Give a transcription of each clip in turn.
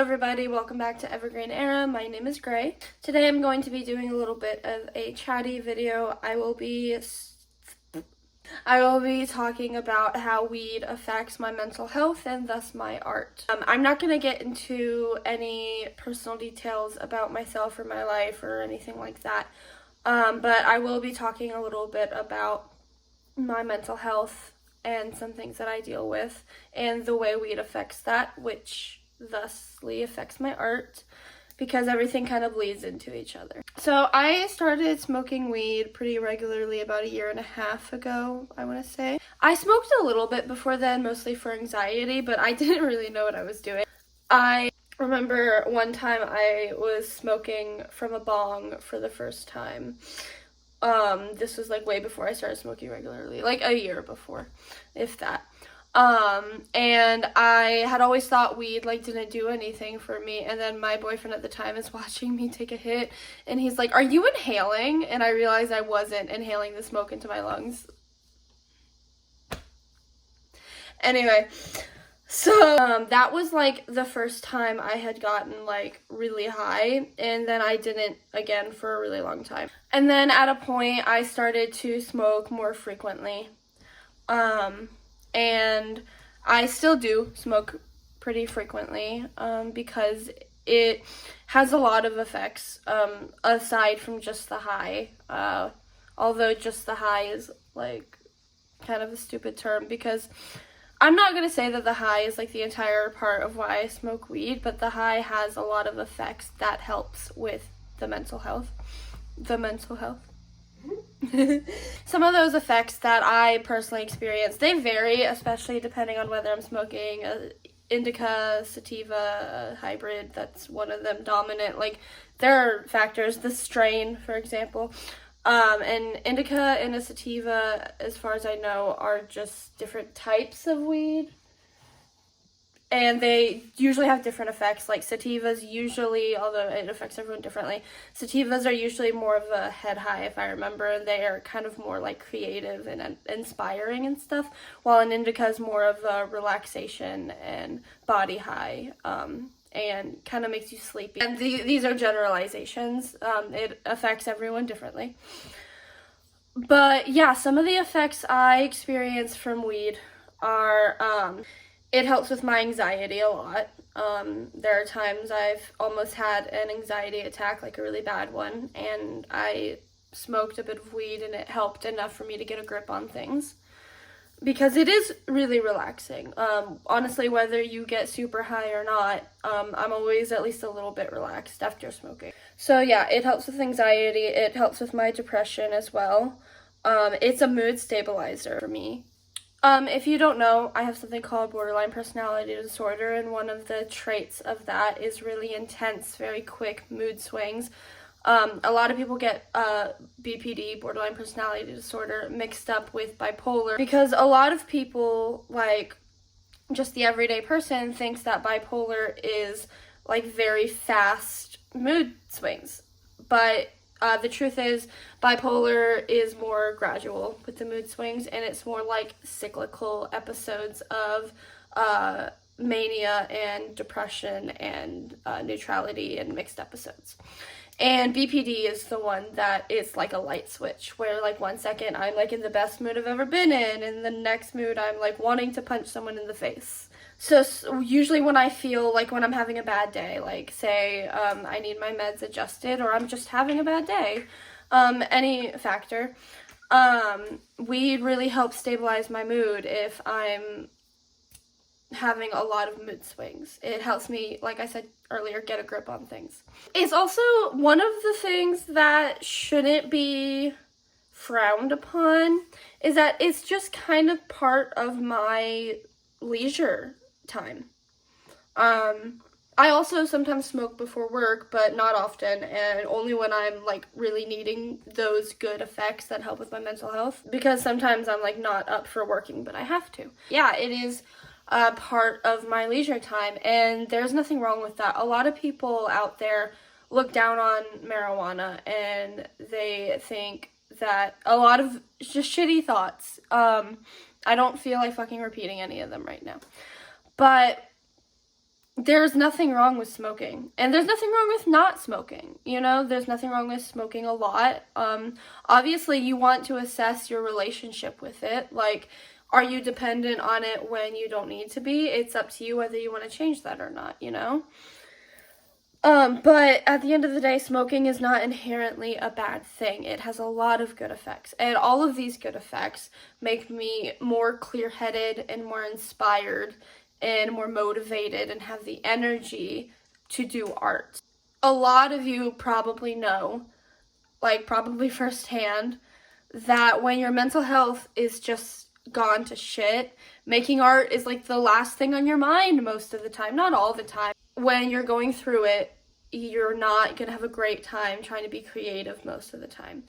everybody, welcome back to Evergreen Era. My name is Gray. Today I'm going to be doing a little bit of a chatty video. I will be talking about how weed affects my mental health and thus my art. I'm not going to get into any personal details about myself or my life or anything like that, but I will be talking a little bit about my mental health and some things that I deal with and the way weed affects that, which thusly affects my art, because everything kind of bleeds into each other. So I started smoking weed pretty regularly about 1.5 years ago, I want to say. I smoked a little bit before then, mostly for anxiety, but I didn't really know what I was doing. I remember one time I was smoking from a bong for the first time. This was like way before I started smoking regularly, like a year before, if that. And I had always thought weed like didn't do anything for me, and then my boyfriend at the time is watching me take a hit and he's like, "Are you inhaling?" And I realized I wasn't inhaling the smoke into my lungs. Anyway, so that was like the first time I had gotten like really high, and then I didn't again for a really long time. And then at a point I started to smoke more frequently. And I still do smoke pretty frequently, because it has a lot of effects, aside from just the high, although just the high is like kind of a stupid term, because I'm not going to say that the high is like the entire part of why I smoke weed, but the high has a lot of effects that helps with the mental health. Some of those effects that I personally experience, they vary, especially depending on whether I'm smoking a indica, sativa, hybrid. That's one of them, dominant. Like, there are factors, the strain, for example. And indica and a sativa, as far as I know, are just different types of weed. And they usually have different effects. Like sativas usually, although it affects everyone differently, sativas are usually more of a head high, if I remember, and they are kind of more like creative and inspiring and stuff, while an indica is more of a relaxation and body high, and kind of makes you sleepy. And these are generalizations. It affects everyone differently. But yeah, some of the effects I experience from weed are, it helps with my anxiety a lot. There are times I've almost had an anxiety attack, like a really bad one, and I smoked a bit of weed and it helped enough for me to get a grip on things, because it is really relaxing. Honestly, whether you get super high or not, I'm always at least a little bit relaxed after smoking. So yeah, it helps with anxiety, it helps with my depression as well. It's a mood stabilizer for me. If you don't know, I have something called borderline personality disorder, and one of the traits of that is really intense, very quick mood swings. A lot of people get BPD, borderline personality disorder, mixed up with bipolar, because a lot of people, like just the everyday person, thinks that bipolar is like very fast mood swings, but the truth is, bipolar is more gradual with the mood swings, and it's more like cyclical episodes of mania and depression and neutrality and mixed episodes. And BPD is the one that is like a light switch, where like 1 second I'm like in the best mood I've ever been in, and the next mood I'm like wanting to punch someone in the face. So usually when I feel like when I'm having a bad day, like say I need my meds adjusted, or I'm just having a bad day, any factor, weed really helps stabilize my mood if I'm having a lot of mood swings. It helps me, like I said earlier, get a grip on things. It's also one of the things that shouldn't be frowned upon, is that it's just kind of part of my leisure time. I also sometimes smoke before work, but not often, and only when I'm like really needing those good effects that help with my mental health, because sometimes I'm like not up for working, but I have to. Yeah, it is a part of my leisure time, and there's nothing wrong with that. A lot of people out there look down on marijuana, and they think that a lot of just shitty thoughts. I don't feel like fucking repeating any of them right now. But there's nothing wrong with smoking, and there's nothing wrong with not smoking. You know, there's nothing wrong with smoking a lot. Obviously you want to assess your relationship with it. Like, are you dependent on it when you don't need to be? It's up to you whether you want to change that or not, you know? But at the end of the day, smoking is not inherently a bad thing. It has a lot of good effects, and all of these good effects make me more clear-headed and more inspired and more motivated and have the energy to do art. A lot of you probably know, like probably firsthand, that when your mental health is just gone to shit, making art is like the last thing on your mind most of the time, not all the time. When you're going through it, you're not gonna have a great time trying to be creative most of the time.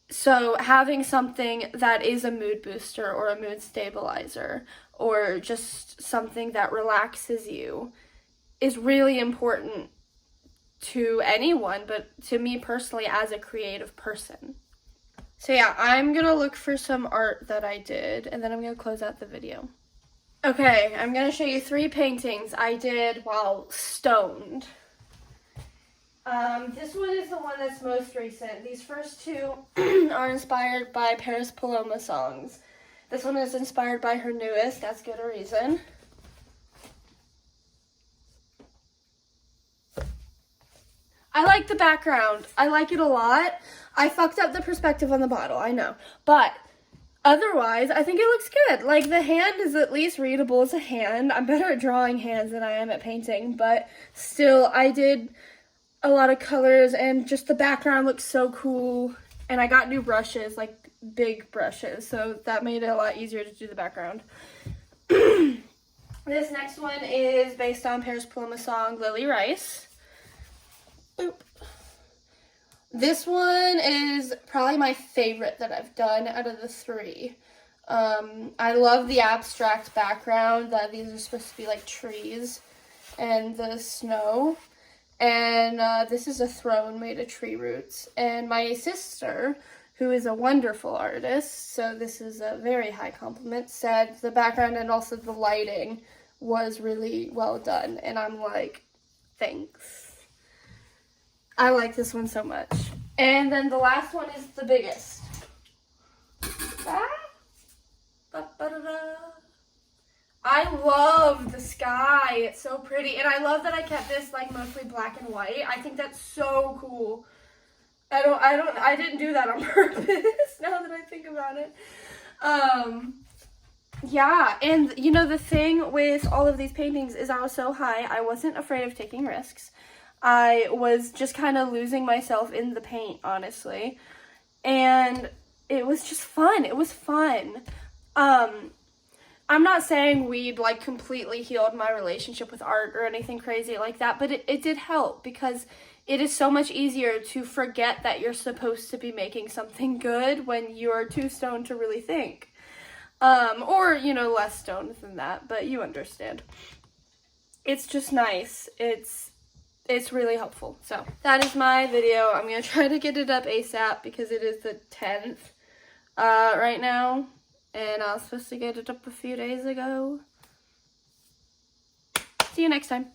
So having something that is a mood booster or a mood stabilizer or just something that relaxes you is really important to anyone, but to me personally as a creative person. So yeah, I'm gonna look for some art that I did, and then I'm gonna close out the video. Okay, I'm gonna show you 3 paintings I did while stoned. This one is the one that's most recent. These first 2 are inspired by Paris Paloma songs. This one is inspired by her newest, As Good a Reason. I like the background. I like it a lot. I fucked up the perspective on the bottle, I know. But otherwise, I think it looks good. Like, the hand is at least readable as a hand. I'm better at drawing hands than I am at painting, but still, I did a lot of colors, and just the background looks so cool. And I got new brushes, like big brushes, so that made it a lot easier to do the background. This next one is based on Paris Paloma song Lily Rice. Boop. This one is probably my favorite that I've done out of the 3. I love the abstract background, that these are supposed to be like trees and the snow. And this is a throne made of tree roots. And my sister, who is a wonderful artist, so this is a very high compliment, said the background and also the lighting was really well done. And I'm like, thanks. I like this one so much. And then the last one is the biggest. I love the sky. It's so pretty. And I love that I kept this like mostly black and white. I think that's so cool. I didn't do that on purpose now that I think about it. Yeah, and you know, the thing with all of these paintings is I was so high, I wasn't afraid of taking risks. I was just kind of losing myself in the paint, honestly. And it was just fun. It was fun. I'm not saying weed like completely healed my relationship with art or anything crazy like that, but it did help, because it is so much easier to forget that you're supposed to be making something good when you're too stoned to really think. Or, you know, less stoned than that, but you understand. It's just nice. It's really helpful. So that is my video. I'm going to try to get it up ASAP because it is the 10th right now. And I was supposed to get it up a few days ago. See you next time.